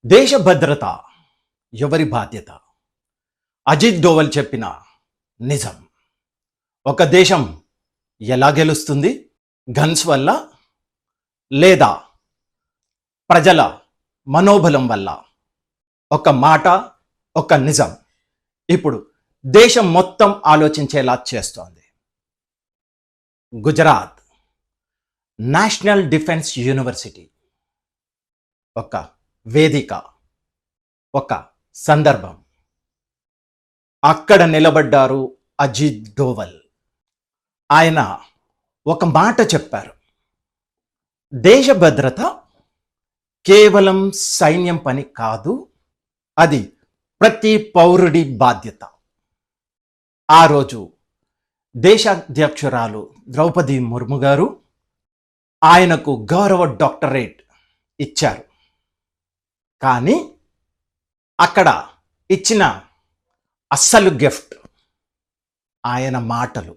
దేశ భద్రత ఎవరి బాధ్యత? అజిత్ డోవల్ చెప్పిన నిజం. ఒక దేశం ఎలా గెలుస్తుంది? గన్స్ వల్ల లేదా ప్రజల మనోబలం వల్ల? ఒక మాట, ఒక నిజం ఇప్పుడు దేశం మొత్తం ఆలోచించేలా చేస్తోంది. గుజరాత్ నేషనల్ డిఫెన్స్ యూనివర్సిటీ ఒక వేదిక, ఒక సందర్భం. అక్కడ నిలబడ్డారు అజిత్ డోవల్. ఆయన ఒక మాట చెప్పారు. దేశ భద్రత కేవలం సైన్యం పని కాదు, అది ప్రతి పౌరుడి బాధ్యత. ఆ రోజు దేశాధ్యక్షురాలు ద్రౌపది ముర్ము గారు ఆయనకు గౌరవ డాక్టరేట్ ఇచ్చారు. కానీ అక్కడ ఇచ్చిన అస్సలు గిఫ్ట్ ఆయన మాటలు.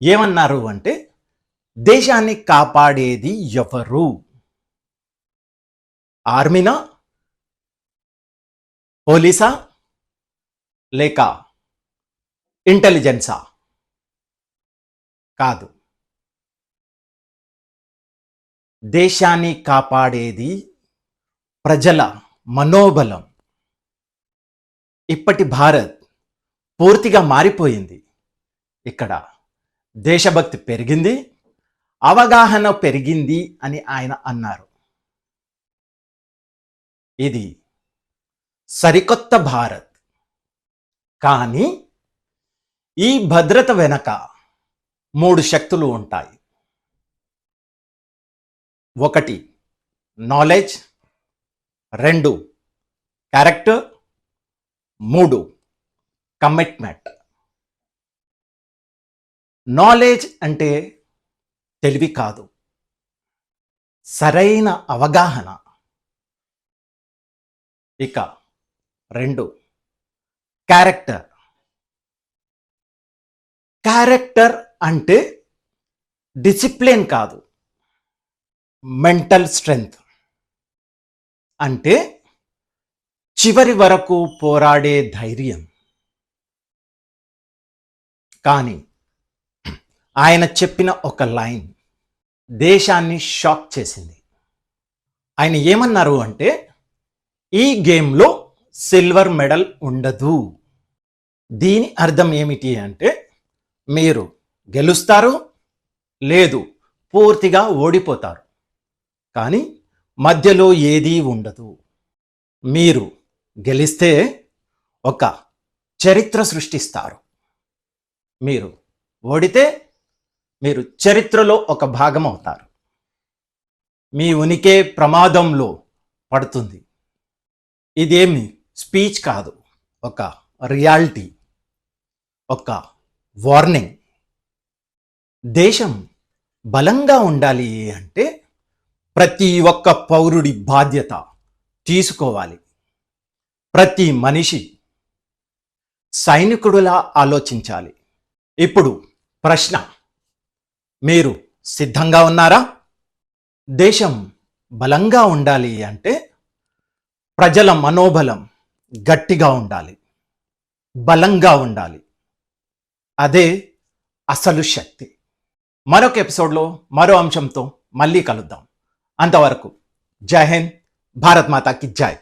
ఏమన్నారు అంటే, దేశాన్ని కాపాడేది ఎవరు? ఆర్మీనా, పోలీసా, లేక ఇంటెలిజెన్సా? కాదు, దేశాన్ని కాపాడేది ప్రజల మనోబలం. ఇప్పటి భారత్ పూర్తిగా మారిపోయింది. ఇక్కడ దేశభక్తి పెరిగింది, అవగాహన పెరిగింది అని ఆయన అన్నారు. ఇది సరికొత్త భారత్. కానీ ఈ భద్రత వెనక 3 శక్తులు ఉంటాయి. 1 నాలెడ్జ్, 2 క్యారెక్టర్, 3 కమిట్మెంట్. నాలెడ్జ్ అంటే తెలివి కాదు, సరైన అవగాహన. ఇక 2 క్యారెక్టర్. క్యారెక్టర్ అంటే డిసిప్లిన్ కాదు, మెంటల్ స్ట్రెంగ్త్. అంటే చివరి వరకు పోరాడే ధైర్యం. కానీ ఆయన చెప్పిన ఒక లైన్ దేశాన్ని షాక్ చేసింది. ఆయన ఏమన్నారు అంటే, ఈ గేమ్లో సిల్వర్ మెడల్ ఉండదు. దీని అర్థం ఏమిటి అంటే, మీరు గెలుస్తారు, లేదు పూర్తిగా ఓడిపోతారు, కానీ మధ్యలో ఏదీ ఉండదు. మీరు గెలిస్తే ఒక చరిత్ర సృష్టిస్తారు, మీరు ఓడితే మీరు చరిత్రలో ఒక భాగం అవుతారు. మీ ఉనికి ప్రమాదంలో పడుతుంది. ఇదేమి స్పీచ్ కాదు, ఒక రియాలిటీ, ఒక వార్నింగ్. దేశం బలంగా ఉండాలి అంటే ప్రతి ఒక్క పౌరుడి బాధ్యత తీసుకోవాలి. ప్రతి మనిషి సైనికుడిలా ఆలోచించాలి. ఇప్పుడు ప్రశ్న, మీరు సిద్ధంగా ఉన్నారా? దేశం బలంగా ఉండాలి అంటే ప్రజల మనోబలం గట్టిగా ఉండాలి, బలంగా ఉండాలి. అదే అసలు శక్తి. మరొక ఎపిసోడ్లో మరో అంశంతో మళ్ళీ కలుద్దాం. అంతవరకు జై హింద్, భారత్ మాతాకి జై.